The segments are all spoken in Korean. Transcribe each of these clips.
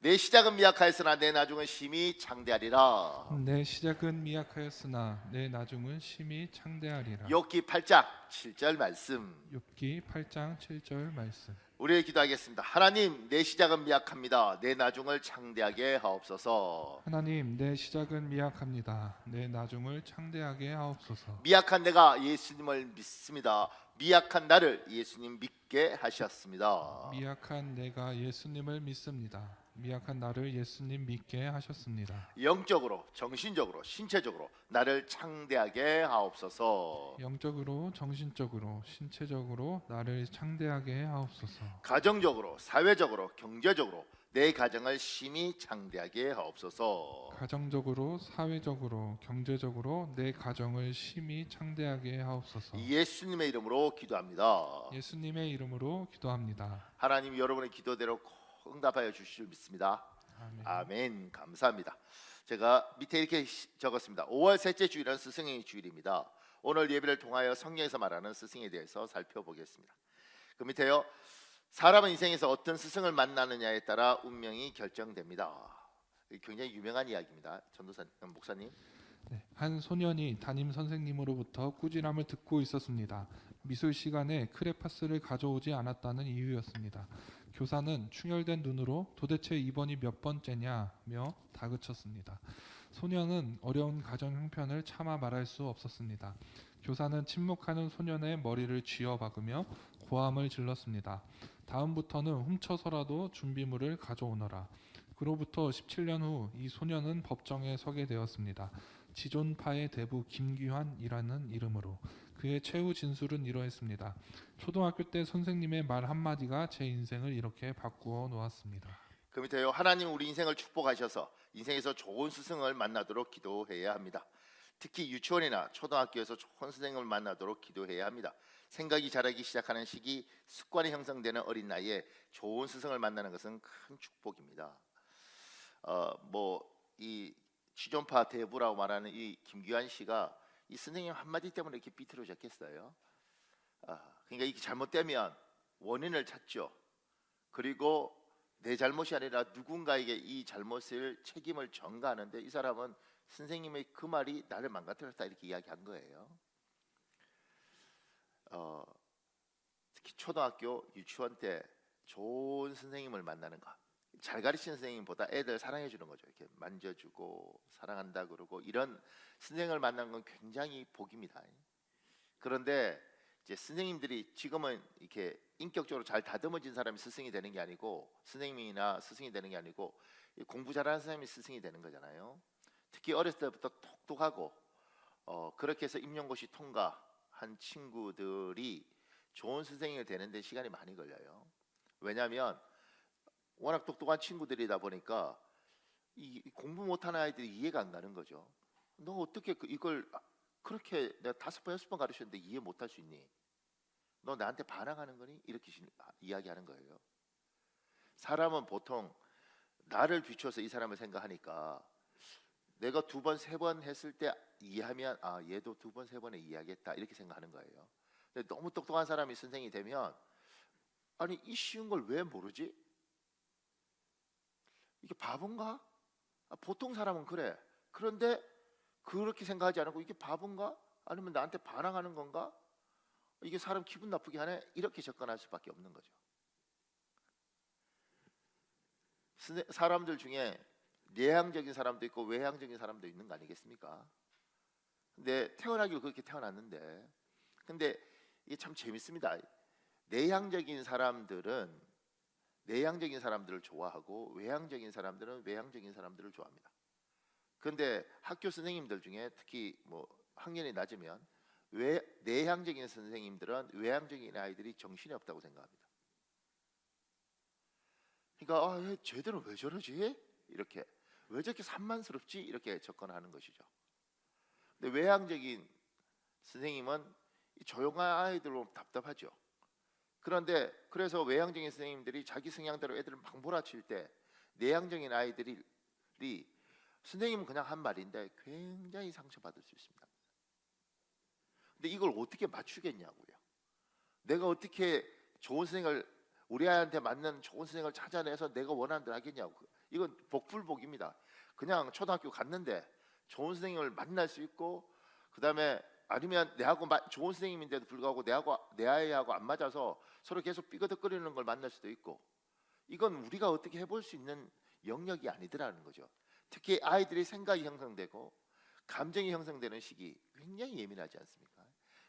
내 시작은 미약하였으나 내 나중은 심히 창대하리라. 내 시작은 미약하였으나 내 나중은 심히 창대하리라. 욥기 8장 7절 말씀. 욥기 8장 7절 말씀. 우리 기도하겠습니다. 하나님, 내 시작은 미약합니다. 내 나중을 창대하게 하옵소서. 하나님, 내 시작은 미약합니다. 내 나중을 창대하게 하옵소서. 미약한 내가 예수님을 믿습니다. 미약한 나를 예수님 믿게 하셨습니다. 미약한 내가 예수님을 믿습니다. 미약한 나를 예수님 믿게 하셨습니다. 영적으로, 정신적으로, 신체적으로 나를 창대하게 하옵소서. 영적으로, 정신적으로, 신체적으로 나를 창대하게 하옵소서. 가정적으로, 사회적으로, 경제적으로 내 가정을 심히 창대하게 하옵소서. 가정적으로, 사회적으로, 경제적으로 내 가정을 심히 창대하게 하옵소서. 예수님의 이름으로 기도합니다. 예수님의 이름으로 기도합니다. 하나님, 여러분의 기도대로 꼭 응답하여 주실 줄 믿습니다. 아멘. 아멘. 감사합니다. 제가 밑에 이렇게 적었습니다. 5월 셋째 주일은 스승의 주일입니다. 오늘 예배를 통하여 성경에서 말하는 스승에 대해서 살펴보겠습니다. 그 밑에요. 사람은 인생에서 어떤 스승을 만나느냐에 따라 운명이 결정됩니다. 굉장히 유명한 이야기입니다. 전도사님, 목사님. 네, 한 소년이 담임 선생님으로부터 꾸지람을 듣고 있었습니다. 미술 시간에 크레파스를 가져오지 않았다는 이유였습니다. 교사는 충혈된 눈으로 도대체 이번이 몇 번째냐며 다그쳤습니다. 소년은 어려운 가정 형편을 차마 말할 수 없었습니다. 교사는 침묵하는 소년의 머리를 쥐어박으며 고함을 질렀습니다. 다음부터는 훔쳐서라도 준비물을 가져오너라. 그로부터 17년 후 이 소년은 법정에 서게 되었습니다. 지존파의 대부 김귀환이라는 이름으로. 그의 최후 진술은 이러했습니다. 초등학교 때 선생님의 말 한마디가 제 인생을 이렇게 바꾸어 놓았습니다. 그 밑에요. 하나님, 우리 인생을 축복하셔서 인생에서 좋은 스승을 만나도록 기도해야 합니다. 특히 유치원이나 초등학교에서 좋은 선생님을 만나도록 기도해야 합니다. 생각이 자라기 시작하는 시기, 습관이 형성되는 어린 나이에 좋은 스승을 만나는 것은 큰 축복입니다. 이 지존파 대부라고 말하는 이 김규환 씨가 이 선생님 한마디 때문에 이렇게 비틀어졌겠어요? 그러니까 이게 잘못되면 원인을 찾죠. 그리고 내 잘못이 아니라 누군가에게 이 잘못을 책임을 전가하는데, 이 사람은 선생님의 그 말이 나를 망가뜨렸다 이렇게 이야기한 거예요. 특히 초등학교, 유치원 때 좋은 선생님을 만나는 것, 잘 가르치는 선생님보다 애들 사랑해 주는 거죠. 이렇게 만져주고 사랑한다 그러고, 이런 선생님을 만나는 건 굉장히 복입니다. 그런데 이제 선생님들이 지금은 이렇게 인격적으로 잘 다듬어진 사람이 스승이 되는 게 아니고, 선생님이나 스승이 되는 게 아니고 공부 잘하는 사람이 스승이 되는 거잖아요. 특히 어렸을 때부터 똑똑하고 그렇게 해서 임용고시 통과한 친구들이 좋은 선생님이 되는데 시간이 많이 걸려요. 왜냐하면 워낙 똑똑한 친구들이다 보니까 이 공부 못하는 아이들이 이해가 안 가는 거죠. 너 어떻게 이걸 그렇게 내가 5번 6번 가르쳤는데 이해 못할 수 있니? 너 나한테 반항하는 거니? 이렇게 이야기하는 거예요. 사람은 보통 나를 비추어서 이 사람을 생각하니까 내가 2번 3번 했을 때 이해하면 얘도 2번 3번에 이해하겠다 이렇게 생각하는 거예요. 근데 너무 똑똑한 사람이 선생이 되면 아니 이 쉬운 걸 왜 모르지? 이게 바본가? 보통 사람은 그래. 그런데 그렇게 생각하지 않고 이게 바본가? 아니면 나한테 반항하는 건가? 이게 사람 기분 나쁘게 하네? 이렇게 접근할 수밖에 없는 거죠. 사람들 중에 내향적인 사람도 있고 외향적인 사람도 있는 거 아니겠습니까? 근데 태어나길 그렇게 태어났는데, 근데 이게 참 재밌습니다. 내향적인 사람들은 내향적인 사람들을 좋아하고 외향적인 사람들은 외향적인 사람들을 좋아합니다. 그런데 학교 선생님들 중에 특히 학년이 낮으면 내향적인 선생님들은 외향적인 아이들이 정신이 없다고 생각합니다. 그러니까 얘 쟤들은 왜 저러지? 이렇게 왜 저렇게 산만스럽지? 이렇게 접근하는 것이죠. 근데 외향적인 선생님은 조용한 아이들로 답답하죠. 그런데 그래서 외향적인 선생님들이 자기 성향대로 애들을 막 몰아칠 때 내향적인 아이들이 선생님은 그냥 한 말인데 굉장히 상처받을 수 있습니다. 근데 이걸 어떻게 맞추겠냐고요. 내가 어떻게 좋은 선생님을 우리 아이한테 맞는 좋은 선생님을 찾아내서 내가 원하는 대로 하겠냐고. 이건 복불복입니다. 그냥 초등학교 갔는데 좋은 선생님을 만날 수 있고, 그다음에 아니면 내하고 좋은 선생님인데도 불구하고 내 아이하고 안 맞아서 서로 계속 삐거덕거리는 걸 만날 수도 있고, 이건 우리가 어떻게 해볼 수 있는 영역이 아니더라는 거죠. 특히 아이들이 생각이 형성되고 감정이 형성되는 시기 굉장히 예민하지 않습니까?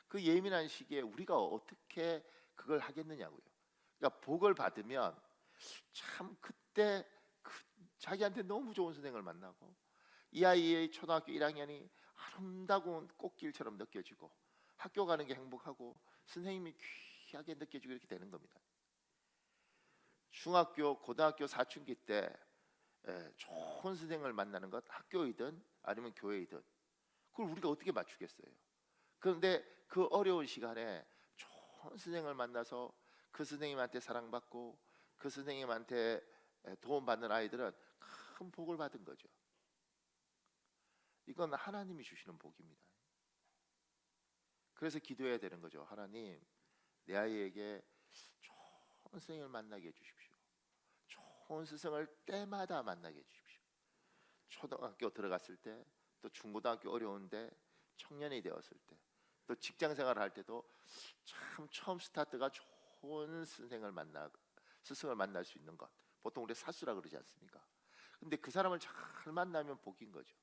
그 예민한 시기에 우리가 어떻게 그걸 하겠느냐고요. 그러니까 복을 받으면 참 그때 자기한테 너무 좋은 선생을 만나고, 이 아이의 초등학교 1학년이 아름다운 꽃길처럼 느껴지고, 학교 가는 게 행복하고 선생님이 귀하게 느껴지고, 이렇게 되는 겁니다. 중학교, 고등학교 사춘기 때 좋은 선생을 만나는 것, 학교이든 아니면 교회이든, 그걸 우리가 어떻게 맞추겠어요? 그런데 그 어려운 시간에 좋은 선생을 만나서 그 선생님한테 사랑받고 그 선생님한테 도움받는 아이들은 큰 복을 받은 거죠. 이건 하나님이 주시는 복입니다. 그래서 기도해야 되는 거죠. 하나님, 내 아이에게 좋은 선생님을 만나게 해주십시오. 좋은 스승을 때마다 만나게 해주십시오. 초등학교 들어갔을 때, 또 중고등학교 어려운데 청년이 되었을 때, 또 직장생활을 할 때도 참 처음 스타트가 좋은 스승을 만날 수 있는 것, 보통 우리 사수라 그러지 않습니까? 근데 그 사람을 잘 만나면 복인 거죠.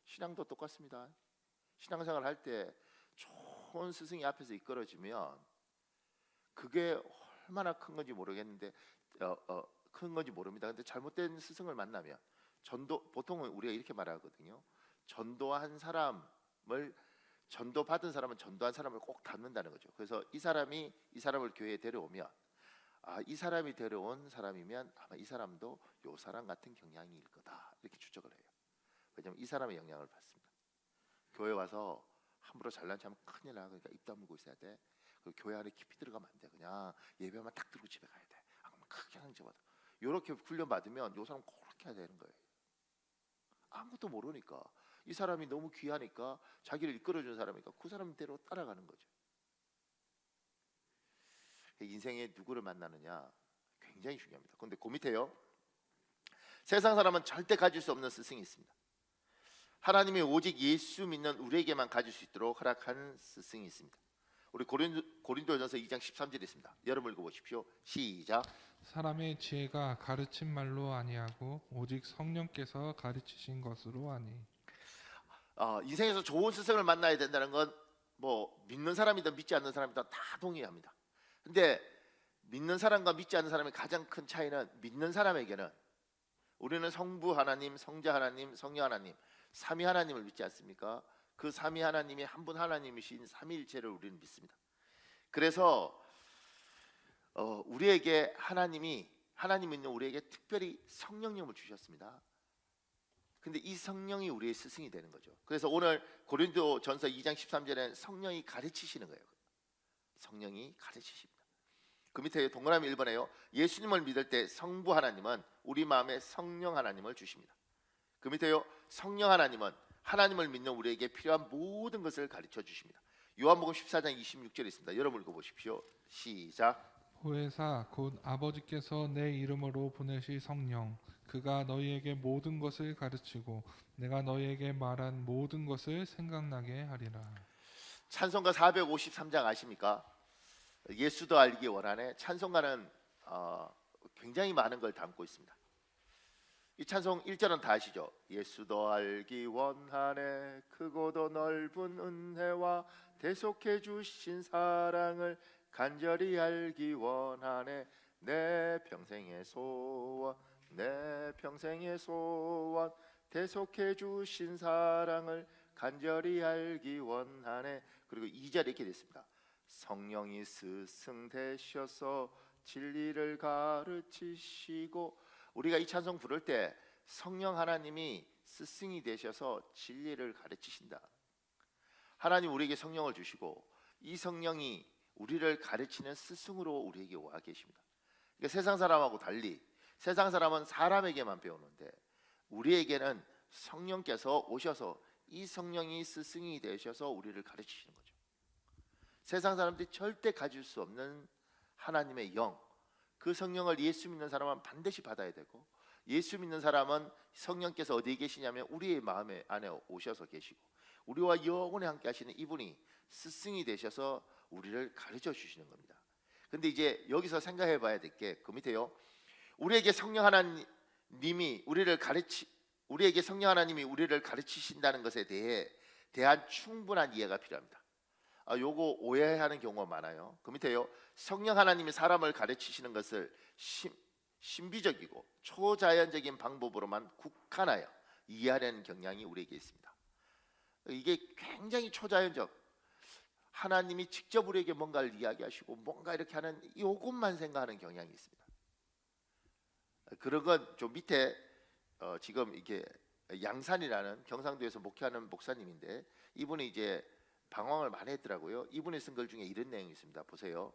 신앙도 똑같습니다. 신앙생활 할 때 좋은 스승이 앞에서 이끌어지면 그게 얼마나 큰 건지 모르겠는데 큰 건지 모릅니다. 근데 잘못된 스승을 만나면, 보통은 우리가 이렇게 말하거든요. 전도받은 사람은 전도한 사람을 꼭 닮는다는 거죠. 그래서 이 사람을 교회에 데려오면, 이 사람이 데려온 사람이면 아마 이 사람도 요 사람 같은 경향일 거다, 이렇게 추적을 해요. 왜냐하면 이 사람의 영향을 받습니다. 교회 와서 함부로 잘난 척하면 큰일 나. 그러니까 입 다물고 있어야 돼. 그리고 교회 안에 깊이 들어가면 안 돼. 그냥 예배만 딱 들고 집에 가야 돼. 그러면 크게 상처받아. 이렇게 훈련 받으면 요 사람 그렇게 해야 되는 거예요. 아무것도 모르니까, 이 사람이 너무 귀하니까, 자기를 이끌어준 사람이니까 그 사람대로 따라가는 거죠. 인생에 누구를 만나느냐 굉장히 중요합니다. 그런데 그 밑에요, 세상 사람은 절대 가질 수 없는 스승이 있습니다. 하나님이 오직 예수 믿는 우리에게만 가질 수 있도록 허락한 스승이 있습니다. 우리 고린도전서 2장 13절에 있습니다. 여러분 읽어보십시오. 시작. 사람의 지혜가 가르친 말로 아니하고 오직 성령께서 가르치신 것으로 아니. 인생에서 좋은 스승을 만나야 된다는 건 뭐 믿는 사람이든 믿지 않는 사람이든 다 동의합니다. 근데 믿는 사람과 믿지 않는 사람의 가장 큰 차이는, 믿는 사람에게는 우리는 성부 하나님, 성자 하나님, 성령 하나님, 삼위 하나님을 믿지 않습니까? 그 삼위 하나님이 한 분 하나님이신 삼위일체를 우리는 믿습니다. 그래서 우리에게 하나님 있는 우리에게 특별히 성령님을 주셨습니다. 근데 이 성령이 우리의 스승이 되는 거죠. 그래서 오늘 고린도전서 2장 13절에는 성령이 가르치시는 거예요. 성령이 가르치십니다. 그 밑에 동그라미 1번에요. 예수님을 믿을 때 성부 하나님은 우리 마음에 성령 하나님을 주십니다. 그 밑에요. 성령 하나님은 하나님을 믿는 우리에게 필요한 모든 것을 가르쳐 주십니다. 요한복음 14장 26절에 있습니다. 여러분 읽어보십시오. 시작. 보혜사 곧 아버지께서 내 이름으로 보내실 성령, 그가 너희에게 모든 것을 가르치고 내가 너희에게 말한 모든 것을 생각나게 하리라. 찬송가 453장 아십니까? 예수도 알기 원하네. 찬송가는 굉장히 많은 걸 담고 있습니다. 이 찬송 1절은 다 아시죠? 예수도 알기 원하네, 크고도 넓은 은혜와 대속해 주신 사랑을 간절히 알기 원하네, 내 평생의 소원, 내 평생의 소원, 대속해 주신 사랑을 간절히 알기 원하네. 그리고 2절 이렇게 됐습니다. 성령이 스승 되셔서 진리를 가르치시고. 우리가 이 찬송 부를 때 성령 하나님이 스승이 되셔서 진리를 가르치신다. 하나님 우리에게 성령을 주시고 이 성령이 우리를 가르치는 스승으로 우리에게 와 계십니다. 그러니까 세상 사람하고 달리 세상 사람은 사람에게만 배우는데, 우리에게는 성령께서 오셔서 이 성령이 스승이 되셔서 우리를 가르치시는 거죠. 세상 사람들이 절대 가질 수 없는 하나님의 영, 그 성령을 예수 믿는 사람은 반드시 받아야 되고, 예수 믿는 사람은 성령께서 어디에 계시냐면 우리의 마음에 안에 오셔서 계시고 우리와 영원히 함께 하시는 이분이 스승이 되셔서 우리를 가르쳐 주시는 겁니다. 근데 이제 여기서 생각해 봐야 될 게 그 밑에요. 우리에게 성령 하나님이 우리를 가르치신다는 것에 대한 충분한 이해가 필요합니다. 요거 오해하는 경우가 많아요. 그 밑에요. 성령 하나님이 사람을 가르치시는 것을 신비적이고 초자연적인 방법으로만 국한하여 이해하려는 경향이 우리에게 있습니다. 이게 굉장히 초자연적, 하나님이 직접 우리에게 뭔가를 이야기하시고 뭔가 이렇게 하는 이것만 생각하는 경향이 있습니다. 그런 건 좀 밑에 지금 이게 양산이라는 경상도에서 목회하는 목사님인데 이분이 이제 방황을 많이 했더라고요. 이분이 쓴 글 중에 이런 내용이 있습니다. 보세요,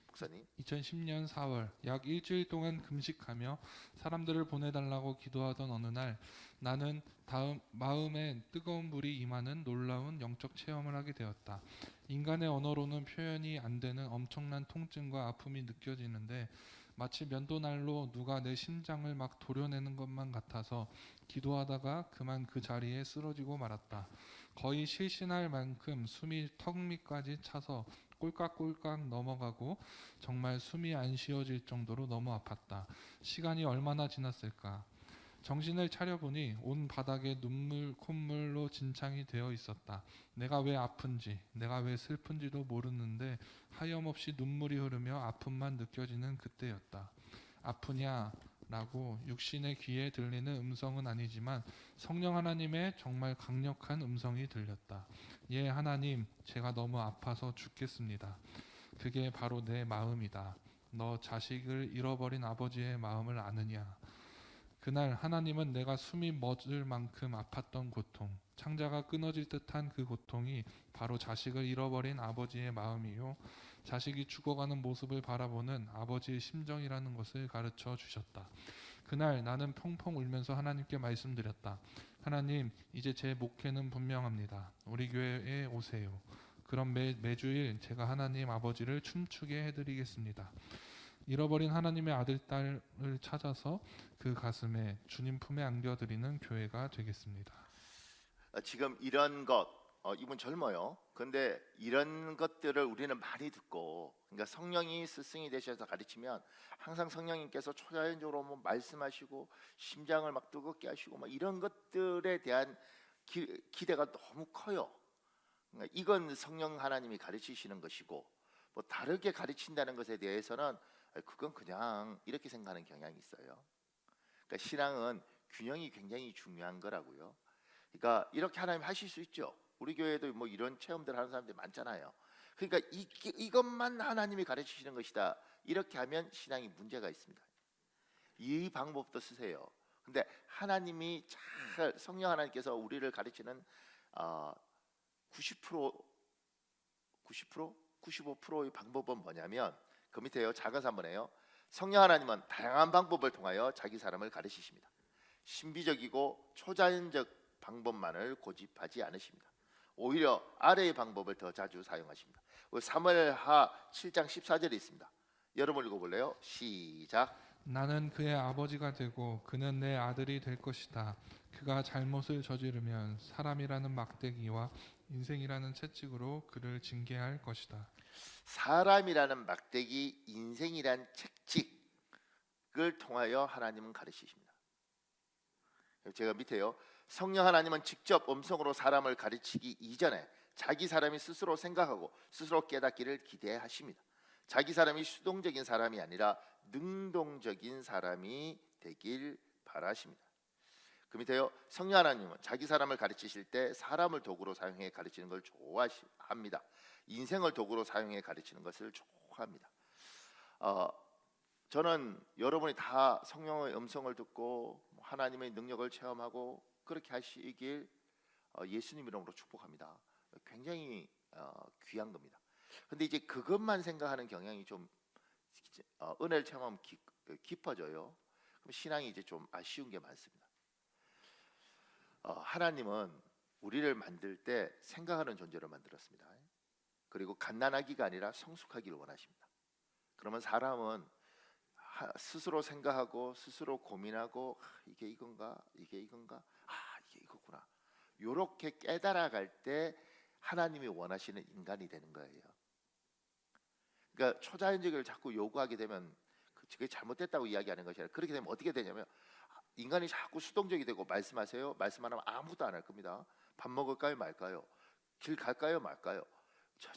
목사님. 2010년 4월 약 일주일 동안 금식하며 사람들을 보내달라고 기도하던 어느 날 나는 마음에 뜨거운 불이 임하는 놀라운 영적 체험을 하게 되었다. 인간의 언어로는 표현이 안 되는 엄청난 통증과 아픔이 느껴지는데 마치 면도날로 누가 내 심장을 막 도려내는 것만 같아서 기도하다가 그만 그 자리에 쓰러지고 말았다. 거의 실신할 만큼 숨이 턱 밑까지 차서 꼴깍꼴깍 넘어가고 정말 숨이 안 쉬어질 정도로 너무 아팠다. 시간이 얼마나 지났을까? 정신을 차려보니 온 바닥에 눈물, 콧물로 진창이 되어 있었다. 내가 왜 아픈지, 내가 왜 슬픈지도 모르는데 하염없이 눈물이 흐르며 아픔만 느껴지는 그때였다. 아프냐? 라고 육신의 귀에 들리는 음성은 아니지만 성령 하나님의 정말 강력한 음성이 들렸다. 예, 하나님, 제가 너무 아파서 죽겠습니다. 그게 바로 내 마음이다. 너 자식을 잃어버린 아버지의 마음을 아느냐? 그날 하나님은 내가 숨이 멎을 만큼 아팠던 고통, 창자가 끊어질 듯한 그 고통이 바로 자식을 잃어버린 아버지의 마음이요, 자식이 죽어가는 모습을 바라보는 아버지의 심정이라는 것을 가르쳐 주셨다. 그날 나는 펑펑 울면서 하나님께 말씀드렸다. 하나님, 이제 제 목회는 분명합니다. 우리 교회에 오세요. 그럼 매주일 제가 하나님 아버지를 춤추게 해드리겠습니다. 잃어버린 하나님의 아들, 딸을 찾아서 그 가슴에 주님 품에 안겨드리는 교회가 되겠습니다. 지금 이런 것, 이분 젊어요. 근데 이런 것들을 우리는 많이 듣고, 그러니까 성령이 스승이 되셔서 가르치면 항상 성령님께서 초자연적으로 뭐 말씀하시고 심장을 막 뜨겁게 하시고 막 이런 것들에 대한 기대가 너무 커요. 그러니까 이건 성령 하나님이 가르치시는 것이고 뭐 다르게 가르친다는 것에 대해서는 그건 그냥 이렇게 생각하는 경향이 있어요. 그러니까 신앙은 균형이 굉장히 중요한 거라고요. 그러니까 이렇게 하나님 하실 수 있죠. 우리 교회도 뭐 이런 체험들 하는 사람들이 많잖아요. 그러니까 이것만 하나님이 가르치시는 것이다. 이렇게 하면 신앙이 문제가 있습니다. 이 방법도 쓰세요. 근데 하나님이 잘 성령 하나님께서 우리를 가르치는 90%, 95%의 방법은 뭐냐면 그 밑에요. 작아서 한번 해요. 성령 하나님은 다양한 방법을 통하여 자기 사람을 가르치십니다. 신비적이고 초자연적 방법만을 고집하지 않으십니다. 오히려 아래의 방법을 더 자주 사용하십니다. 사무엘하 7장 14절에 있습니다. 여러분 읽어볼래요? 시작. 나는 그의 아버지가 되고 그는 내 아들이 될 것이다. 그가 잘못을 저지르면 사람이라는 막대기와 인생이라는 채찍으로 그를 징계할 것이다. 사람이라는 막대기, 인생이란 책찍을 통하여 하나님은 가르치십니다. 제가 밑에요. 성령 하나님은 직접 음성으로 사람을 가르치기 이전에 자기 사람이 스스로 생각하고 스스로 깨닫기를 기대하십니다. 자기 사람이 수동적인 사람이 아니라 능동적인 사람이 되길 바라십니다. 그 밑에요. 성령 하나님은 자기 사람을 가르치실 때 사람을 도구로 사용해 가르치는 걸 좋아합니다. 인생을 도구로 사용해 가르치는 것을 좋아합니다. 저는 여러분이 다 성령의 음성을 듣고 하나님의 능력을 체험하고 그렇게 하시길 예수님 이름으로 축복합니다. 굉장히 귀한 겁니다. 근데 이제 그것만 생각하는 경향이 좀 은혜를 체험하면 깊어져요. 그럼 신앙이 이제 좀 아쉬운 게 많습니다. 하나님은 우리를 만들 때 생각하는 존재로 만들었습니다. 그리고 갓난아기가 아니라 성숙하기를 원하십니다. 그러면 사람은 스스로 생각하고 스스로 고민하고 이게 이건가 이게 이건가 이게 이거구나 요렇게 깨달아갈 때 하나님이 원하시는 인간이 되는 거예요. 그러니까 초자연적을 자꾸 요구하게 되면 그게 잘못됐다고 이야기하는 것이 아니라 그렇게 되면 어떻게 되냐면 인간이 자꾸 수동적이 되고 말씀하세요. 말씀 안 하면 아무것도 안 할 겁니다. 밥 먹을까요 말까요? 길 갈까요 말까요?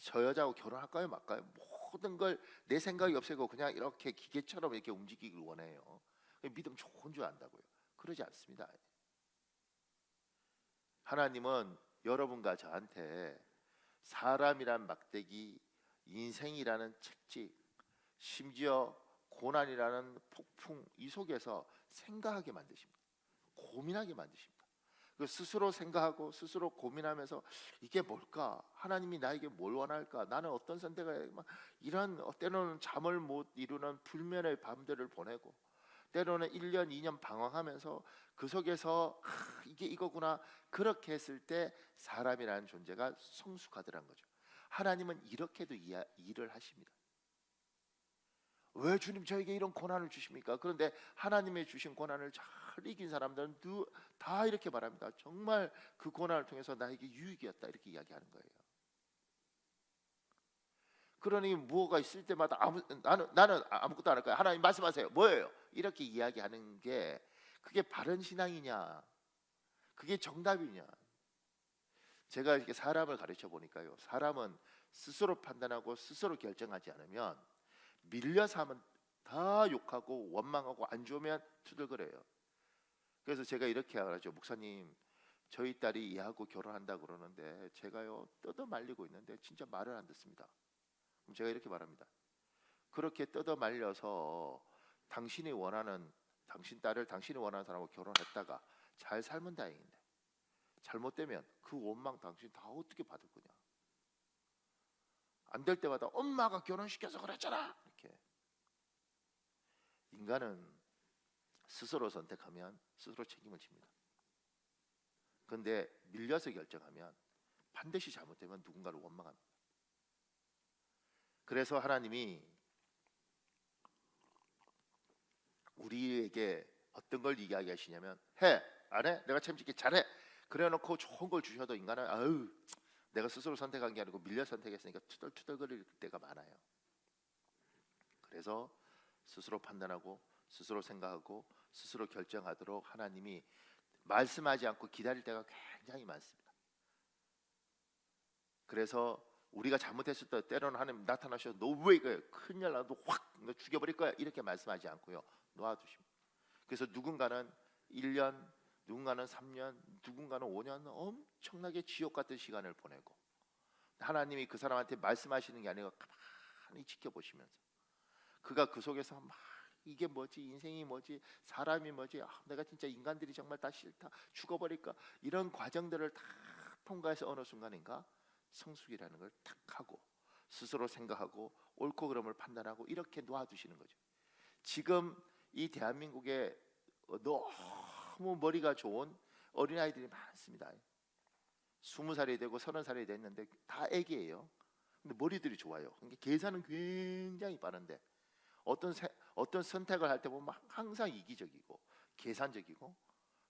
저 여자하고 결혼할까요 말까요? 모든 걸 내 생각이 없애고 그냥 이렇게 기계처럼 이렇게 움직이길 원해요. 믿음 좋은 줄 안다고요. 그러지 않습니다. 하나님은 여러분과 저한테 사람이란 막대기, 인생이라는 책찍, 심지어 고난이라는 폭풍 이 속에서 생각하게 만드십니다. 고민하게 만드십니다. 스스로 생각하고 스스로 고민하면서 이게 뭘까? 하나님이 나에게 뭘 원할까? 나는 어떤 선택을 이런 때로는 잠을 못 이루는 불면의 밤들을 보내고 때로는 1년 2년 방황하면서 그 속에서 이게 이거구나 그렇게 했을 때 사람이라는 존재가 성숙하더란 거죠. 하나님은 이렇게도 일을 하십니다. 왜 주님 저에게 이런 고난을 주십니까? 그런데 하나님의 주신 고난을 잘 이긴 사람들은 다 이렇게 말합니다. 정말 그 고난을 통해서 나에게 유익이었다 이렇게 이야기하는 거예요. 그러니 무엇가 있을 때마다 나는 아무것도 안 할 거야. 하나님 말씀하세요. 뭐예요? 이렇게 이야기하는 게 그게 바른 신앙이냐? 그게 정답이냐? 제가 이렇게 사람을 가르쳐 보니까요. 사람은 스스로 판단하고 스스로 결정하지 않으면 밀려서 하면 다 욕하고 원망하고 안 좋으면 투덜거려요. 그래서 제가 이렇게 하죠. 목사님, 저희 딸이 얘하고 결혼한다고 그러는데 제가요 뜯어 말리고 있는데 진짜 말을 안 듣습니다. 그럼 제가 이렇게 말합니다. 그렇게 뜯어 말려서 당신 딸을 당신이 원하는 사람하고 결혼했다가 잘 살면 다행인데 잘못되면 그 원망 당신 다 어떻게 받을 거냐. 안 될 때마다 엄마가 결혼시켜서 그랬잖아. 이렇게. 인간은 스스로 선택하면 스스로 책임을 집니다. 그런데 밀려서 결정하면 반드시 잘못되면 누군가를 원망합니다. 그래서 하나님이 우리에게 어떤 걸 이야기하시냐면 해, 안 해? 내가 책임질게 잘해. 그래놓고 좋은 걸 주셔도 인간은 내가 스스로 선택한 게 아니고 밀려 선택했으니까 투덜투덜거릴 때가 많아요. 그래서 스스로 판단하고 스스로 생각하고 스스로 결정하도록 하나님이 말씀하지 않고 기다릴 때가 굉장히 많습니다. 그래서 우리가 잘못했을 때 때로는 하나님 나타나셔서 너 왜 이거야? 큰일 나도 너 죽여버릴 거야 이렇게 말씀하지 않고요 놓아두십니다. 그래서 누군가는 1년, 누군가는 3년, 누군가는 5년 엄청나게 지옥 같은 시간을 보내고 하나님이 그 사람한테 말씀하시는 게 아니라 가만히 지켜보시면서 그가 그 속에서 막 이게 뭐지? 인생이 뭐지? 사람이 뭐지? 내가 진짜 인간들이 정말 다 싫다. 죽어버릴까? 이런 과정들을 다 통과해서 어느 순간인가 성숙이라는 걸 탁 하고 스스로 생각하고 옳고 그름을 판단하고 이렇게 놓아두시는 거죠. 지금 이 대한민국에 너무 머리가 좋은 어린아이들이 많습니다. 20살이 되고 30살이 됐는데 다 애기예요. 근데 머리들이 좋아요. 그러니까 계산은 굉장히 빠른데 어떤 선택을 할 때 보면 항상 이기적이고 계산적이고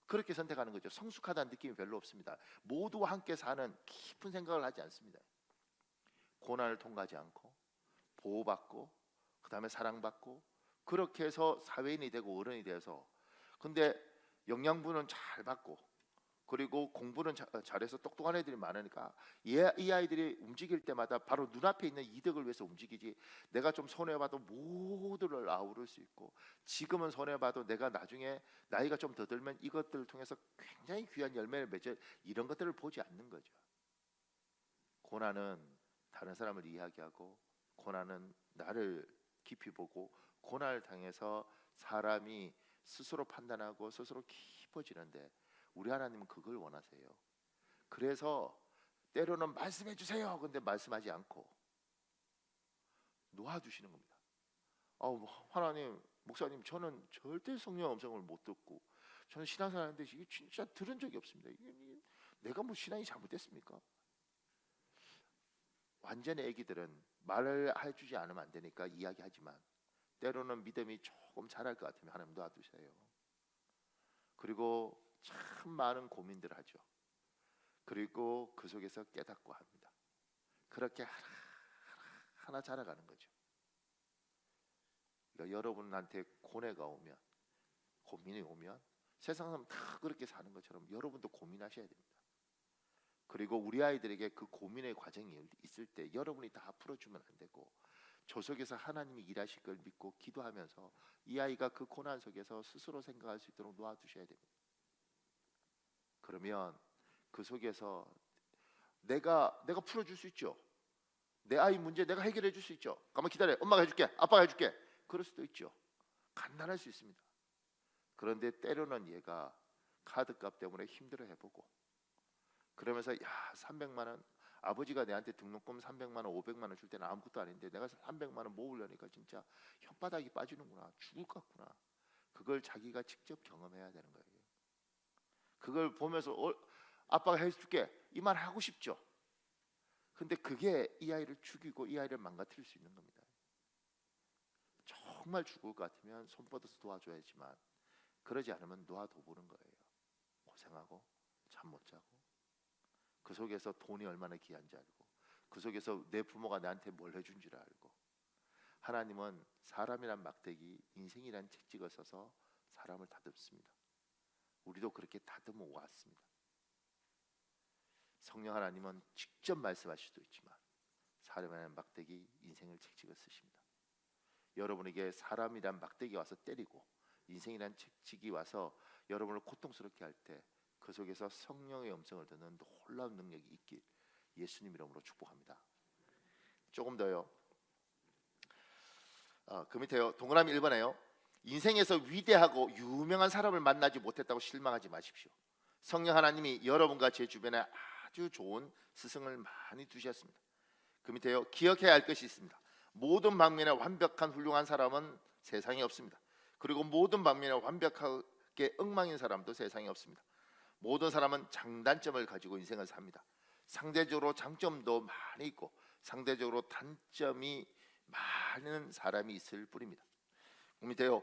그렇게 선택하는 거죠. 성숙하다는 느낌이 별로 없습니다. 모두와 함께 사는 깊은 생각을 하지 않습니다. 고난을 통과하지 않고 보호받고 그 다음에 사랑받고 그렇게 해서 사회인이 되고 어른이 돼서 근데 영양분은 잘 받고 그리고 공부는 잘해서 똑똑한 애들이 많으니까 이 아이들이 움직일 때마다 바로 눈앞에 있는 이득을 위해서 움직이지 내가 좀 손해봐도 모두를 아우를 수 있고 지금은 손해봐도 내가 나중에 나이가 좀 더 들면 이것들을 통해서 굉장히 귀한 열매를 맺을 이런 것들을 보지 않는 거죠. 고난은 다른 사람을 이야기하고 고난은 나를 깊이 보고 고난을 당해서 사람이 스스로 판단하고 스스로 깊어지는데 우리 하나님은 그걸 원하세요. 그래서 때로는 말씀해 주세요. 근데 말씀하지 않고 놓아두시는 겁니다. 하나님, 목사님, 저는 절대 성령 음성을 못 듣고 저는 신앙생활하는데 이게 진짜 들은 적이 없습니다. 내가 뭐 신앙이 잘못됐습니까? 완전히 애기들은 말을 해주지 않으면 안 되니까 이야기하지만 때로는 믿음이 조금 자랄 것 같으면 하나님 도와주세요. 그리고 참 많은 고민들을 하죠. 그리고 그 속에서 깨닫고 합니다. 그렇게 하나 자라가는 거죠. 그러니까 여러분한테 고뇌가 오면, 고민이 오면 세상 사람 다 그렇게 사는 것처럼 여러분도 고민하셔야 됩니다. 그리고 우리 아이들에게 그 고민의 과정이 있을 때 여러분이 다 풀어주면 안 되고, 저 속에서 하나님이 일하실 걸 믿고 기도하면서 이 아이가 그 고난 속에서 스스로 생각할 수 있도록 놓아두셔야 됩니다. 그러면 그 속에서 내가 풀어줄 수 있죠. 내 아이 문제 내가 해결해 줄 수 있죠. 가만 기다려, 엄마가 해줄게, 아빠가 해줄게. 그럴 수도 있죠. 간단할 수 있습니다. 그런데 때로는 얘가 카드값 때문에 힘들어해보고, 그러면서 야 300만 원 아버지가 내한테 등록금 300만 원 500만 원 줄 때는 아무것도 아닌데 내가 300만 원 모으려니까 진짜 혓바닥이 빠지는구나, 죽을 것 같구나. 그걸 자기가 직접 경험해야 되는 거예요. 그걸 보면서 아빠가 해줄게 이 말 하고 싶죠. 근데 그게 이 아이를 죽이고 이 아이를 망가뜨릴 수 있는 겁니다. 정말 죽을 것 같으면 손 뻗어서 도와줘야지만 그러지 않으면 놓아둬보는 거예요. 고생하고 잠 못 자고 그 속에서 돈이 얼마나 귀한지 알고, 그 속에서 내 부모가 나한테 뭘 해준 줄 알고. 하나님은 사람이란 막대기, 인생이란 채찍을 써서 사람을 다듬습니다. 우리도 그렇게 다듬어 왔습니다. 성령 하나님은 직접 말씀하실 수도 있지만 사람이란 막대기, 인생을 채찍을 쓰십니다. 여러분에게 사람이란 막대기 와서 때리고 인생이란 채찍이 와서 여러분을 고통스럽게 할 때 그 속에서 성령의 음성을 듣는 놀라운 능력이 있길 예수님 이름으로 축복합니다. 조금 더요. 그 밑에요. 동그라미 1번에요. 인생에서 위대하고 유명한 사람을 만나지 못했다고 실망하지 마십시오. 성령 하나님이 여러분과 제 주변에 아주 좋은 스승을 많이 두셨습니다. 그 밑에요. 기억해야 할 것이 있습니다. 모든 방면에 완벽한 훌륭한 사람은 세상에 없습니다. 그리고 모든 방면에 완벽하게 엉망인 사람도 세상에 없습니다. 모든 사람은 장단점을 가지고 인생을 삽니다. 상대적으로 장점도 많이 있고 상대적으로 단점이 많은 사람이 있을 뿐입니다. 그 밑에요.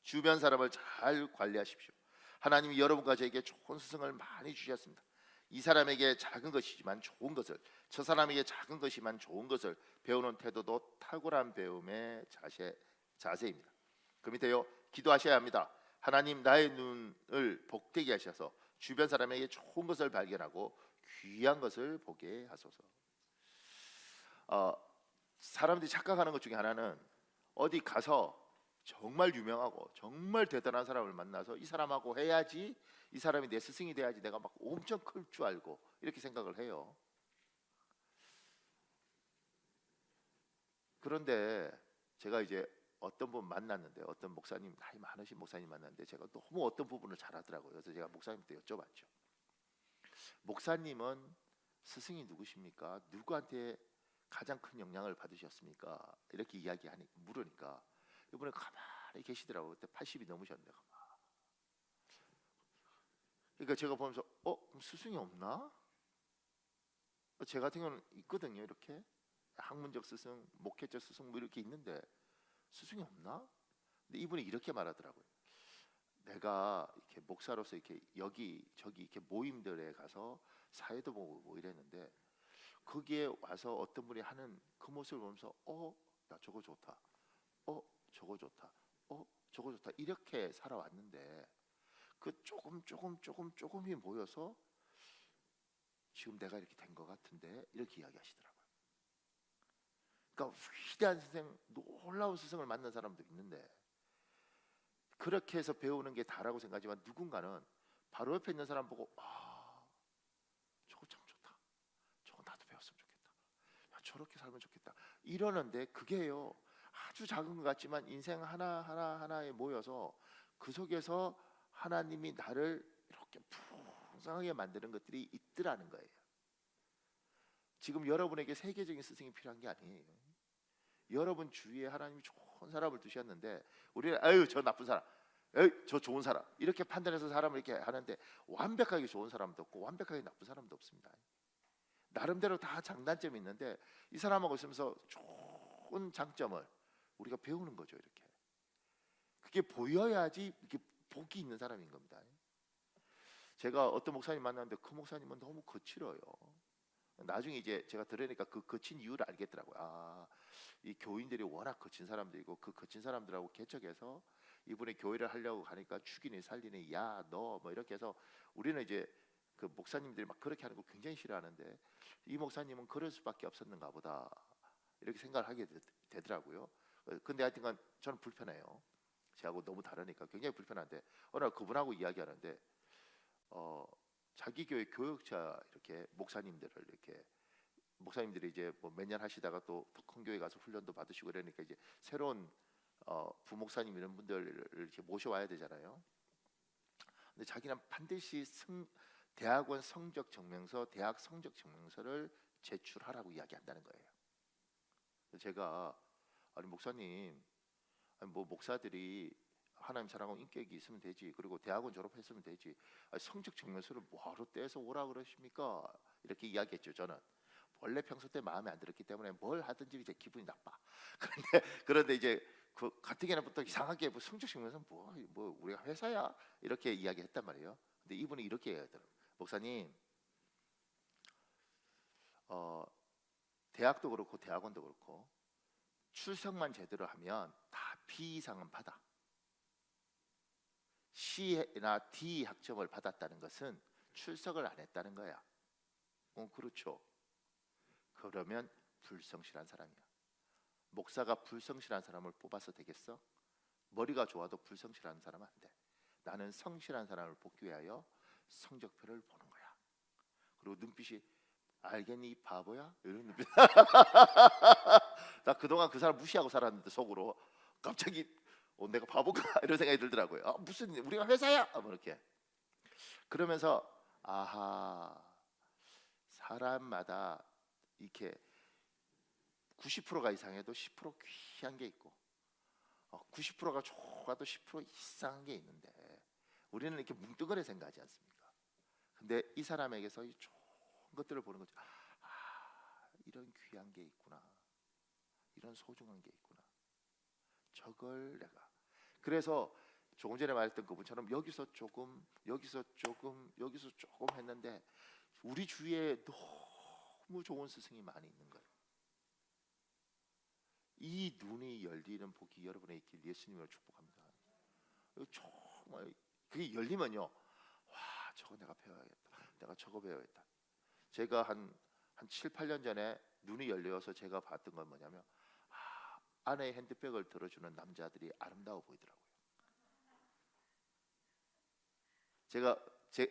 주변 사람을 잘 관리하십시오. 하나님이 여러분과 저에게 좋은 스승을 많이 주셨습니다. 이 사람에게 작은 것이지만 좋은 것을, 저 사람에게 작은 것이지만 좋은 것을 배우는 태도도 탁월한 배움의 자세입니다. 그 밑에요. 기도하셔야 합니다. 하나님 나의 눈을 복되게 하셔서 주변 사람에게 좋은 것을 발견하고 귀한 것을 보게 하소서. 사람들이 착각하는 것 중에 하나는 어디 가서 정말 유명하고 정말 대단한 사람을 만나서 이 사람하고 해야지, 이 사람이 내 스승이 돼야지 내가 막 엄청 클 줄 알고 이렇게 생각을 해요. 그런데 제가 이제 어떤 분 만났는데, 어떤 목사님, 나이 많으신 목사님 만났는데 제가 너무 어떤 부분을 잘하더라고요. 그래서 제가 목사님한테 여쭤봤죠. 목사님은 스승이 누구십니까? 누구한테 가장 큰 영향을 받으셨습니까? 이렇게 물으니까 이분이 가만히 계시더라고요. 그때 80이 넘으셨는데. 그러니까 제가 보면서 그럼 스승이 없나? 제 같은 경우는 있거든요. 이렇게 학문적 스승, 목회적 스승 뭐 이렇게 있는데 스승이 없나? 근데 이분이 이렇게 말하더라고요. 내가 이렇게 목사로서 이렇게 여기 저기 이렇게 모임들에 가서 사회도 보고 뭐 이랬는데 거기에 와서 어떤 분이 하는 그 모습을 보면서 야 저거 좋다, 저거 좋다, 저거 좋다 이렇게 살아왔는데 그 조금이 모여서 지금 내가 이렇게 된 것 같은데 이렇게 이야기하시더라고요. 그러니까 위대한 스승, 놀라운 스승을 만난 사람도 있는데 그렇게 해서 배우는 게 다라고 생각하지만 누군가는 바로 옆에 있는 사람 보고 저거 참 좋다, 저거 나도 배웠으면 좋겠다, 야, 저렇게 살면 좋겠다 이러는데 그게요 아주 작은 것 같지만 인생 하나에 모여서 그 속에서 하나님이 나를 이렇게 풍성하게 만드는 것들이 있더라는 거예요. 지금 여러분에게 세계적인 스승이 필요한 게 아니에요. 여러분 주위에 하나님이 좋은 사람을 두셨는데 우리는 저 나쁜 사람, 저 좋은 사람 이렇게 판단해서 사람을 이렇게 하는데 완벽하게 좋은 사람도 없고 완벽하게 나쁜 사람도 없습니다. 나름대로 다 장단점이 있는데 이 사람하고 있으면서 좋은 장점을 우리가 배우는 거죠. 이렇게 그게 보여야지 이게 복이 있는 사람인 겁니다. 제가 어떤 목사님 만났는데 그 목사님은 너무 거칠어요. 나중에 이제 제가 들으니까 그 거친 이유를 알겠더라고요. 아, 이 교인들이 워낙 거친 사람들이고 그 거친 사람들하고 개척해서 이분이 교회를 하려고 하니까 죽이니 살리니 야 너 뭐 이렇게 해서 우리는 이제 그 목사님들이 막 그렇게 하는 거 굉장히 싫어하는데 이 목사님은 그럴 수밖에 없었는가 보다 이렇게 생각을 하게 되더라고요. 근데 하여튼간 저는 불편해요. 저하고 너무 다르니까 굉장히 불편한데 어느 날 그분하고 이야기하는데 자기 교회 교역자 이렇게 목사님들을 이렇게 목사님들이 이제 뭐 몇 년 하시다가 또 더 큰 교회 가서 훈련도 받으시고 그러니까 이제 새로운 부목사님 이런 분들을 이렇게 모셔와야 되잖아요. 근데 자기는 반드시 대학원 성적 증명서, 대학 성적 증명서를 제출하라고 이야기한다는 거예요. 제가 아니 목사님, 아니 뭐 목사들이 하나님 사랑하고 인격이 있으면 되지. 그리고 대학원 졸업했으면 되지. 아니 성적 증명서를 뭐하러 떼서 오라 그러십니까? 이렇게 이야기했죠. 저는 원래 평소 때 마음에 안 들었기 때문에 뭘 하든지 이제 기분이 나빠. 그런데 이제 그 가뜩이나부터 이상하게 뭐 성적 증명서 뭐 우리가 회사야 이렇게 이야기했단 말이에요. 근데 이분이 이렇게 얘기하더라고요. 목사님, 대학도 그렇고 대학원도 그렇고 출석만 제대로 하면 다 B 이상은 받아. C나 D 학점을 받았다는 것은 출석을 안 했다는 거야. 그렇죠. 그러면 불성실한 사람이야. 목사가 불성실한 사람을 뽑아서 되겠어? 머리가 좋아도 불성실한 사람은 안 돼. 나는 성실한 사람을 뽑기 위하여 성적표를 보는 거야. 그리고 눈빛이 알겠니 이 바보야? 이런 눈빛. 나 그동안 그 사람 무시하고 살았는데 속으로 갑자기 내가 바보가 이런 생각이 들더라고요. 무슨 우리가 회사야? 뭐 이렇게. 그러면서 아하, 사람마다 이렇게 90%가 이상해도 10% 귀한 게 있고 90%가 좋아도 10% 이상한 게 있는데 우리는 이렇게 뭉뚱그려 생각하지 않습니까? 근데 이 사람에게서 이 좋은 것들을 보는 거죠. 이런 귀한 게 있구나. 이런 소중한 게 있구나. 저걸 내가 그래서 조금 전에 말했던 그분처럼 여기서 조금 여기서 조금 여기서 조금 했는데 우리 주위에 너무 좋은 스승이 많이 있는 거예요. 이 눈이 열리는 복이 여러분의 있길 예수님으로 축복합니다. 정말 그게 열리면요, 와 저거 내가 배워야겠다. 내가 저거 배워야겠다. 제가 한 7, 8년 전에 눈이 열려서 제가 봤던 건 뭐냐면 아내의 핸드백을 들어주는 남자들이 아름다워 보이더라고요.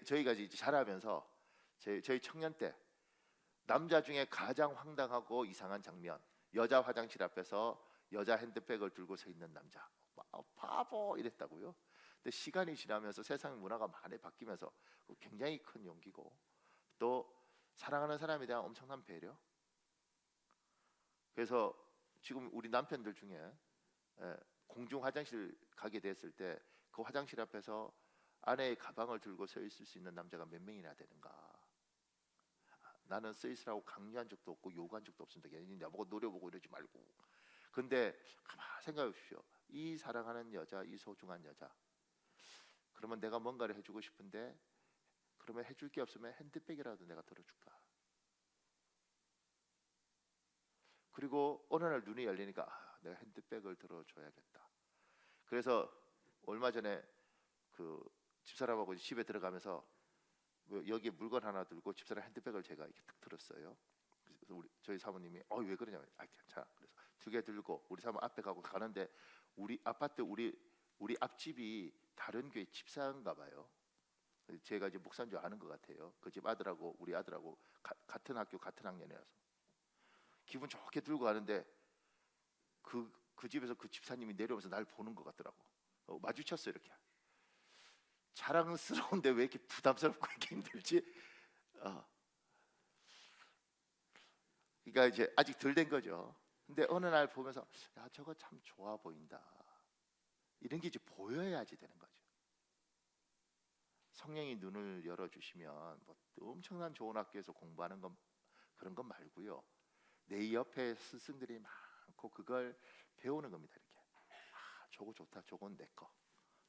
저희가 이제 자라면서 저희 청년 때 남자 중에 가장 황당하고 이상한 장면, 여자 화장실 앞에서 여자 핸드백을 들고 서 있는 남자, 바보 이랬다고요. 근데 시간이 지나면서 세상 문화가 많이 바뀌면서 굉장히 큰 용기고 또 사랑하는 사람에 대한 엄청난 배려. 그래서 지금 우리 남편들 중에 공중 화장실 가게 됐을 때 그 화장실 앞에서 아내의 가방을 들고 서 있을 수 있는 남자가 몇 명이나 되는가? 나는 서 있으라고 강요한 적도 없고 요구한 적도 없습니다. 괜히 나보고 노려보고 이러지 말고. 근데 가만 생각해 보십시오. 이 사랑하는 여자, 이 소중한 여자. 그러면 내가 뭔가를 해주고 싶은데 그러면 해줄 게 없으면 핸드백이라도 내가 들어줄까? 그리고 어느 날 눈이 열리니까 내가 핸드백을 들어줘야겠다. 그래서 얼마 전에 그 집사람하고 집에 들어가면서 여기 물건 하나 들고 집사람 핸드백을 제가 이렇게 딱 들었어요. 그래서 저희 사모님이 왜 그러냐면 괜찮아. 그래서 2개 들고 우리 사모 앞에 가고 가는데 우리 아파트 우리 앞집이 다른 교회 집사인가 봐요. 제가 이제 목사인 줄 아는 것 같아요. 그 집 아들하고 우리 아들하고 같은 학교 같은 학년이라서 기분 좋게 들고 가는데 그 집에서 그 집사님이 내려오면서 날 보는 것 같더라고. 마주쳤어요 이렇게. 자랑스러운데 왜 이렇게 부담스럽고 이렇게 힘들지? 그러니까 이제 아직 덜 된 거죠. 근데 어느 날 보면서 야 저거 참 좋아 보인다. 이런 게 이제 보여야지 되는 거죠. 성령이 눈을 열어주시면 뭐 엄청난 좋은 학교에서 공부하는 건 그런 건 말고요. 내 옆에 스승들이 많고 그걸 배우는 겁니다. 이렇게 저거 좋다, 저건 내 거.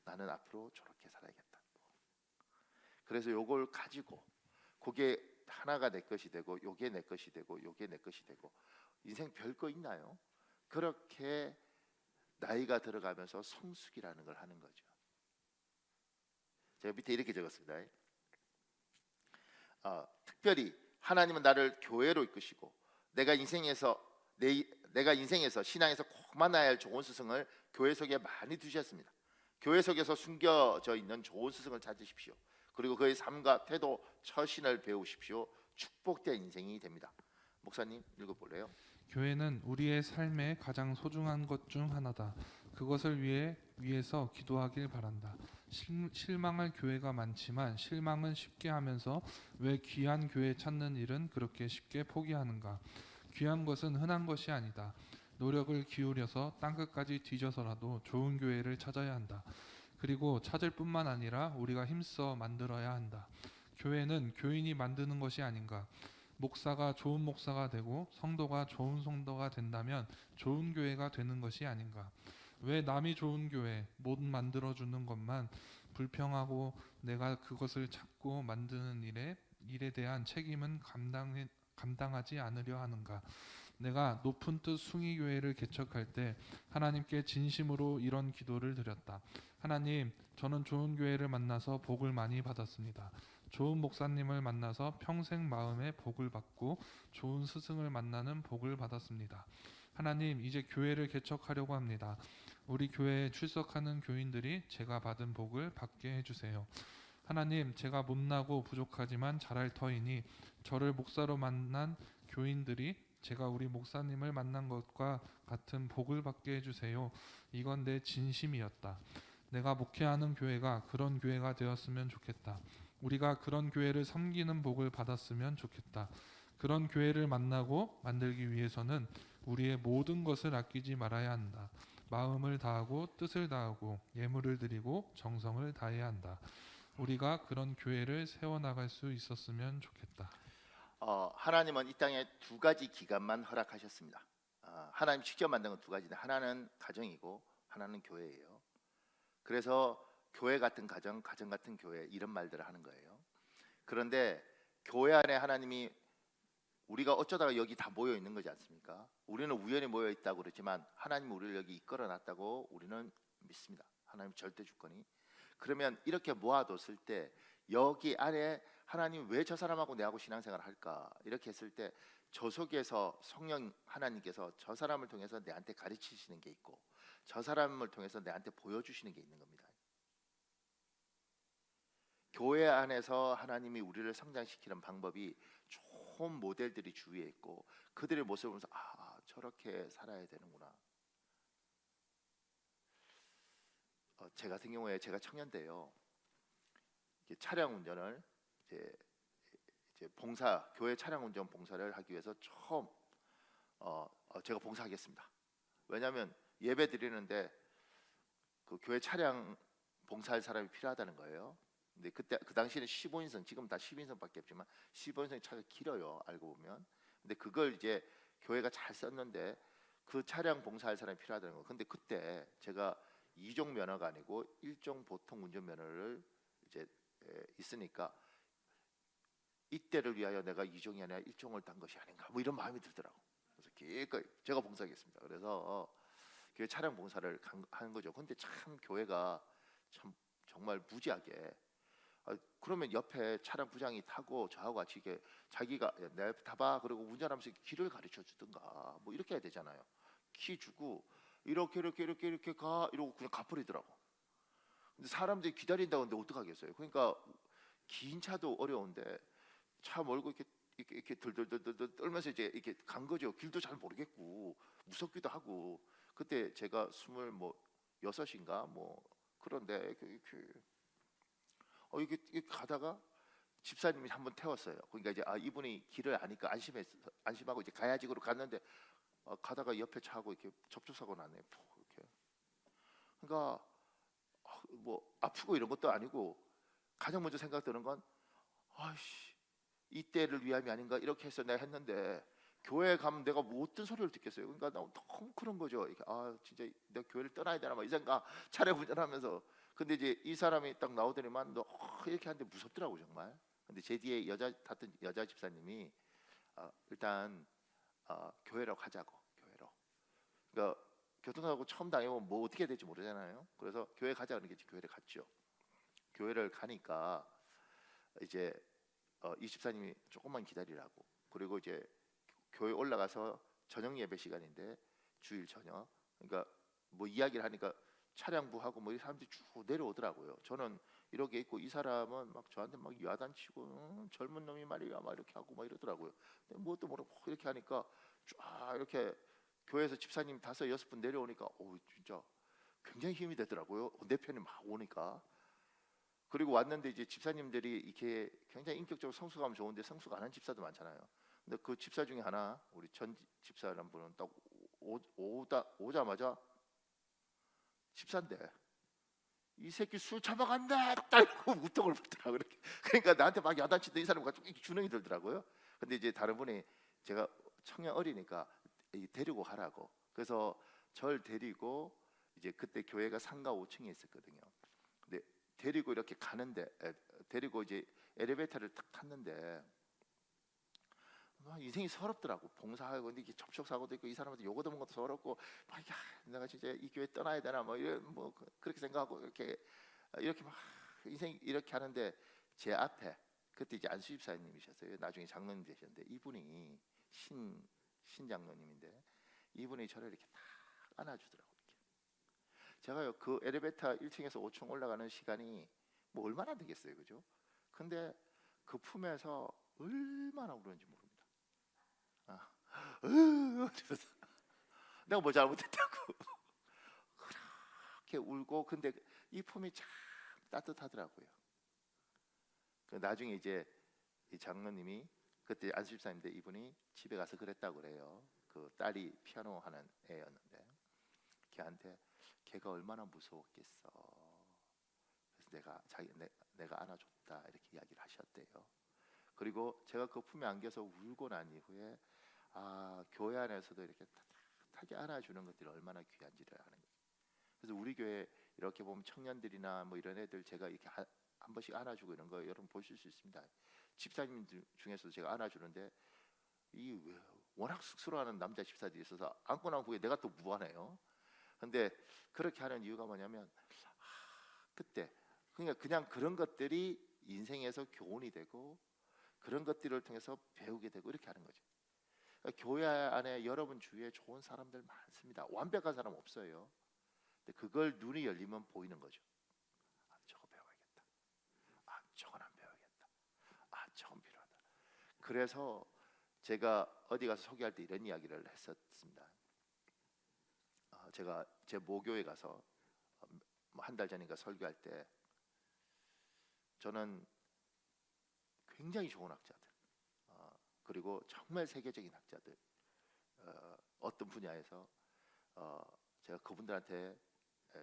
나는 앞으로 저렇게 살아야겠다. 그래서 요걸 가지고 그게 하나가 내 것이 되고 요게 내 것이 되고 요게 내 것이 되고 인생 별거 있나요? 그렇게 나이가 들어가면서 성숙이라는 걸 하는 거죠. 제가 밑에 이렇게 적었습니다. 특별히 하나님은 나를 교회로 이끄시고 내가 인생에서 신앙에서 꼭 만나야 할 좋은 스승을 교회 속에 많이 두셨습니다. 교회 속에서 숨겨져 있는 좋은 스승을 찾으십시오. 그리고 그의 삶과 태도, 처신을 배우십시오. 축복된 인생이 됩니다. 목사님 읽어볼래요? 교회는 우리의 삶의 가장 소중한 것 중 하나다. 그것을 위해서 기도하길 바란다. 실망할 교회가 많지만 실망은 쉽게 하면서 왜 귀한 교회 찾는 일은 그렇게 쉽게 포기하는가? 귀한 것은 흔한 것이 아니다. 노력을 기울여서 땅끝까지 뒤져서라도 좋은 교회를 찾아야 한다. 그리고 찾을 뿐만 아니라 우리가 힘써 만들어야 한다. 교회는 교인이 만드는 것이 아닌가? 목사가 좋은 목사가 되고 성도가 좋은 성도가 된다면 좋은 교회가 되는 것이 아닌가? 왜 남이 좋은 교회 못 만들어주는 것만 불평하고 내가 그것을 찾고 만드는 일에 대한 책임은 감당하지 않으려 하는가? 내가 높은 뜻 숭의교회를 개척할 때 하나님께 진심으로 이런 기도를 드렸다. 하나님, 저는 좋은 교회를 만나서 복을 많이 받았습니다. 좋은 목사님을 만나서 평생 마음에 복을 받고 좋은 스승을 만나는 복을 받았습니다. 하나님, 이제 교회를 개척하려고 합니다. 우리 교회에 출석하는 교인들이 제가 받은 복을 받게 해주세요. 하나님, 제가 못나고 부족하지만 잘할 터이니 저를 목사로 만난 교인들이 제가 우리 목사님을 만난 것과 같은 복을 받게 해주세요. 이건 내 진심이었다. 내가 목회하는 교회가 그런 교회가 되었으면 좋겠다. 우리가 그런 교회를 섬기는 복을 받았으면 좋겠다. 그런 교회를 만나고 만들기 위해서는 우리의 모든 것을 아끼지 말아야 한다. 마음을 다하고 뜻을 다하고 예물을 드리고 정성을 다해야 한다. 우리가 그런 교회를 세워나갈 수 있었으면 좋겠다. 하나님은 이 땅에 두 가지 기관만 허락하셨습니다. 하나님 직접 만든 건 두 가지인데 하나는 가정이고 하나는 교회예요. 그래서 교회 같은 가정, 가정 같은 교회 이런 말들을 하는 거예요. 그런데 교회 안에 하나님이 우리가 어쩌다가 여기 다 모여 있는 거지 않습니까? 우리는 우연히 모여 있다고 그러지만 하나님이 우리를 여기 이끌어 놨다고 우리는 믿습니다. 하나님 절대 주권이. 그러면 이렇게 모아뒀을 때 여기 안에 하나님 왜 저 사람하고 내하고 신앙생활을 할까? 이렇게 했을 때 저 속에서 성령 하나님께서 저 사람을 통해서 내한테 가르치시는 게 있고 저 사람을 통해서 내한테 보여주시는 게 있는 겁니다. 교회 안에서 하나님이 우리를 성장시키는 방법이 좋은 모델들이 주위에 있고 그들의 모습을 보면서 저렇게 살아야 되는구나. 제 같은 경우에 제가 청년 때요 차량 운전을 이제 봉사 교회 차량 운전 봉사를 하기 위해서 처음 제가 봉사하겠습니다. 왜냐하면 예배 드리는데 그 교회 차량 봉사할 사람이 필요하다는 거예요. 근데 그때 그 당시에는 15인승 지금 다 12인승밖에 없지만 15인승 차가 길어요. 알고 보면. 근데 그걸 이제 교회가 잘 썼는데 그 차량 봉사할 사람이 필요하다는 거. 근데 그때 제가 2종 면허가 아니고 1종 보통 운전 면허를 이제 있으니까 이때를 위하여 내가 2종이 아니라 1종을 딴 것이 아닌가 뭐 이런 마음이 들더라고. 그래서 기꺼이 제가 봉사하겠습니다. 그래서 교회 차량 봉사를 하는 거죠. 근데 참 교회가 참 정말 무지하게 그러면 옆에 차량 부장이 타고 저하고 같이 이게 자기가 내 옆에 타봐 그리고 운전하면서 길을 가르쳐 주든가 뭐 이렇게 해야 되잖아요. 키 주고 이렇게 가 이러고 그냥 가버리더라고. 근데 사람들이 기다린다고 하는데 어떡하겠어요. 그러니까 긴 차도 어려운데 차 몰고 이렇게 들들들들 떨면서 이제 이렇게 간 거죠. 길도 잘 모르겠고 무섭기도 하고 그때 제가 26인가 뭐 그런데 이렇게 가다가 집사님이 한번 태웠어요. 그러니까 이제 이분이 길을 아니까 안심하고 이제 가야지로 갔는데 가다가 옆에 차하고 이렇게 접촉사고 나네. 이렇게. 그러니까 뭐 아프고 이런 것도 아니고 가장 먼저 생각드는 건 이때를 위함이 아닌가 이렇게 해서 내가 했는데 교회 가면 내가 뭐 어떤 소리를 듣겠어요. 그러니까 너무 그런 거죠. 이게 진짜 내가 교회를 떠나야 되나 막 이 생각 차례 운전하면서. 근데 이제 이 사람이 딱 나오더니만 너 이렇게 하는데 무섭더라고 정말. 근데 제 뒤에 같은 여자 집사님이 일단 교회로 가자고. 교회로. 그러니까 교통사고 처음 당해보면 뭐 어떻게 될지 모르잖아요. 그래서 교회 가자 그러니까 교회를 갔죠. 교회를 가니까 이제 이 집사님이 조금만 기다리라고. 그리고 이제 교회 올라가서 저녁 예배 시간인데 주일 저녁. 그러니까 뭐 이야기를 하니까 차량부하고 뭐 이 사람들이 쭉 내려오더라고요. 저는 이렇게 있고 이 사람은 막 저한테 막 야단치고 젊은 놈이 말이야 막 이렇게 하고 막 이러더라고요. 근데 뭣도 모르고 이렇게 하니까 쫙 이렇게 교회에서 집사님 5-6분 내려오니까 진짜 굉장히 힘이 되더라고요. 내 편이 막 오니까. 그리고 왔는데 이제 집사님들이 이렇게 굉장히 인격적으로 성숙하면 좋은데 성숙 안 한 집사도 많잖아요. 근데 그 집사 중에 하나 우리 전 집사라는 분은 딱 오자마자 집사인데 이 새끼 술 처먹었네 딱 이러고 우통을 붙더라고 이렇게. 그러니까 나한테 막 야단치던 이 사람과 좀 주눅이 들더라고요. 근데 이제 다른 분이 제가 청년 어리니까 데리고 가라고. 그래서 절 데리고 이제 그때 교회가 상가 5층에 있었거든요. 근데 데리고 이렇게 가는데 데리고 이제 엘리베이터를 딱 탔는데 인생이 서럽더라고. 봉사하고 근데 이게 접촉 사고도 있고 이 사람한테 욕 얻어먹은 것도 서럽고 내가 진짜 이 교회 떠나야 되나 뭐 이런 뭐 그렇게 생각하고 이렇게 막 인생 이렇게 하는데 제 앞에 그때 이제 안수 집사님이셨어요. 나중에 장로님 되셨는데 이분이 신 장로님인데 이분이 저를 이렇게 딱 안아주더라고요. 제가요 그 엘리베이터 1층에서 5층 올라가는 시간이 뭐 얼마나 되겠어요, 그죠? 근데 그 품에서 얼마나 울었는지 모릅니다. 내가 뭐 잘못했다고 그렇게 울고. 근데 이 품이 참 따뜻하더라고요. 그 나중에 이제 이 장로님이 그때 안수집사님인데 이분이 집에 가서 그랬다고 그래요. 그 딸이 피아노 하는 애였는데 걔가 얼마나 무서웠겠어. 그래서 내가 안아줬다 이렇게 이야기를 하셨대요. 그리고 제가 그 품에 안겨서 울고 난 이후에 교회 안에서도 이렇게 따뜻하게 안아주는 것들이 얼마나 귀한지를 아는 거예요. 그래서 우리 교회 이렇게 보면 청년들이나 뭐 이런 애들 제가 이렇게 한 번씩 안아주고 이런 거 여러분 보실 수 있습니다. 집사님 중에서도 제가 안아주는데 이 워낙 쑥스러워하는 남자 집사들이 있어서 안고 난 후에 내가 또 무안해요. 근데 그렇게 하는 이유가 뭐냐면 그때 그냥 그런 것들이 인생에서 교훈이 되고 그런 것들을 통해서 배우게 되고 이렇게 하는 거죠. 그러니까 교회 안에 여러분 주위에 좋은 사람들 많습니다. 완벽한 사람 없어요. 근데 그걸 눈이 열리면 보이는 거죠. 저거 배워야겠다. 저건 안 배워야겠다. 저건 필요하다. 그래서 제가 어디 가서 소개할 때 이런 이야기를 했었습니다. 제가 제 모교에 가서 한 달 전인가 설교할 때 저는 굉장히 좋은 학자들 그리고 정말 세계적인 학자들 어떤 분야에서 제가 그분들한테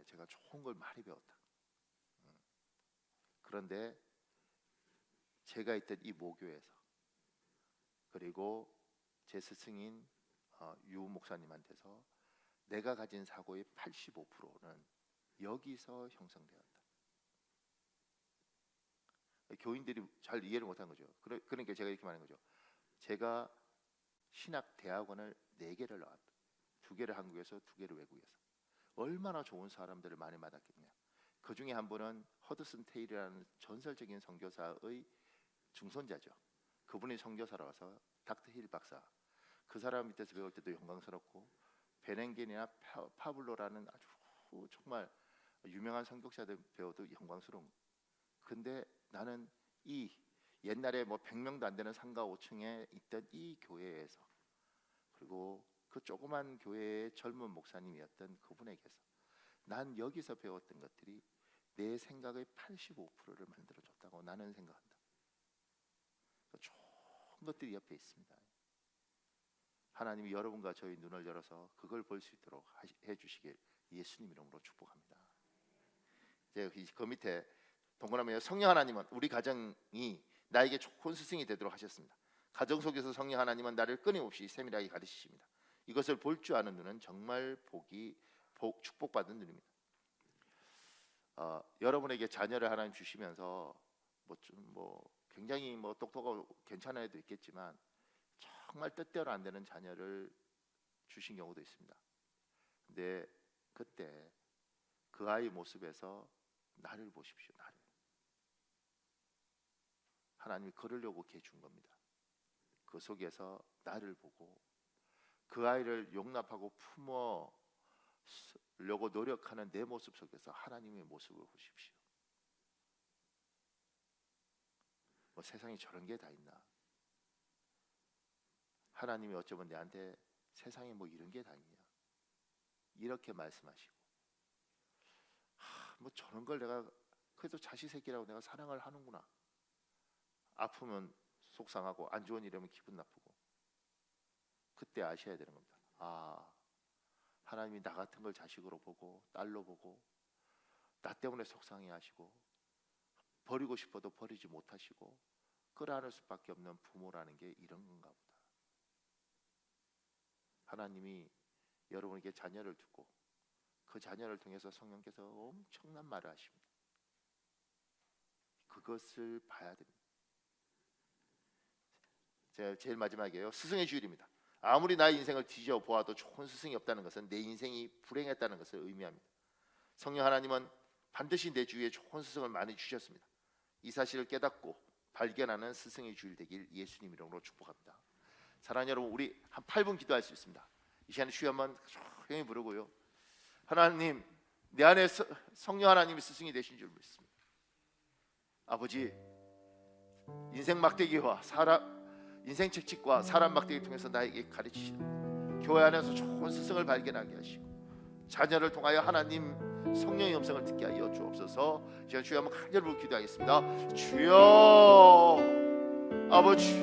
제가 좋은 걸 많이 배웠다. 그런데 제가 있던 이 모교에서 그리고 제 스승인 유 목사님한테서 내가 가진 사고의 85%는 여기서 형성되었다. 교인들이 잘 이해를 못한 거죠. 그러니까 제가 이렇게 말하는 거죠. 제가 신학 대학원을 4개를 나왔다. 2개를 한국에서 2개를 외국에서. 얼마나 좋은 사람들을 많이 만났겠냐. 그 중에 한 분은 허드슨 테일이라는 전설적인 선교사의 중손자죠. 그분이 선교사라서 닥터 힐 박사. 그 사람 밑에서 배울 때도 영광스럽고 베넨겐이나 파블로라는 아주 정말 유명한 선교사들 배워도 영광스러운. 근데 나는 이 옛날에 뭐 100명도 안 되는 상가 5층에 있던 이 교회에서 그리고 그 조그만 교회의 젊은 목사님이었던 그분에게서 난 여기서 배웠던 것들이 내 생각의 85%를 만들어줬다고 나는 생각한다. 좋은 것들이 옆에 있습니다. 하나님이 여러분과 저희 눈을 열어서 그걸 볼 수 있도록 해주시길 예수님 이름으로 축복합니다. 이제 그 밑에 동그라미에 성령 하나님은 우리 가정이 나에게 좋은 스승이 되도록 하셨습니다. 가정 속에서 성령 하나님은 나를 끊임없이 세밀하게 가르치십니다. 이것을 볼 줄 아는 눈은 정말 축복받은 눈입니다. 여러분에게 자녀를 하나님 주시면서 굉장히 똑똑하고 괜찮은 애도 있겠지만 정말 뜻대로 안 되는 자녀를 주신 경우도 있습니다. 근데 그때 그 아이 모습에서 나를 보십시오. 나를. 하나님이 그러려고 걔 준 겁니다. 그 속에서 나를 보고 그 아이를 용납하고 품으려고 노력하는 내 모습 속에서 하나님의 모습을 보십시오. 세상에 저런 게 다 있나? 하나님이 어쩌면 내한테 세상에 이런 게 다 있냐? 이렇게 말씀하시고, 저런 걸 내가 그래도 자식 새끼라고 내가 사랑을 하는구나. 아프면 속상하고 안 좋은 일이면 기분 나쁘고, 그때 아셔야 되는 겁니다. 하나님이 나 같은 걸 자식으로 보고 딸로 보고 나 때문에 속상해하시고 버리고 싶어도 버리지 못하시고 끌어안을 수밖에 없는 부모라는 게 이런 건가 보다. 하나님이 여러분에게 자녀를 두고 그 자녀를 통해서 성령께서 엄청난 말을 하십니다. 그것을 봐야 됩니다. 제일 마지막이에요. 스승의 주일입니다. 아무리 나의 인생을 뒤져 보아도 좋은 스승이 없다는 것은 내 인생이 불행했다는 것을 의미합니다. 성령 하나님은 반드시 내 주위에 좋은 스승을 많이 주셨습니다. 이 사실을 깨닫고 발견하는 스승의 주일 되길 예수님 이름으로 축복합니다. 사랑하는 여러분, 우리 한 8분 기도할 수 있습니다. 이 시간에 주여 한번 조용히 부르고요. 하나님, 내 안에 성령 하나님이 스승이 되신 줄 믿습니다. 아버지, 인생 막대기와 인생 책찍과 사람 막대기 통해서 나에게 가르치시는 교회 안에서 좋은 스승을 발견하게 하시고 자녀를 통하여 하나님 성령의 음성을 듣게 하여 주옵소서. 제가 주여 한번 간절히 부르고 기도하겠습니다. 주여, 아버지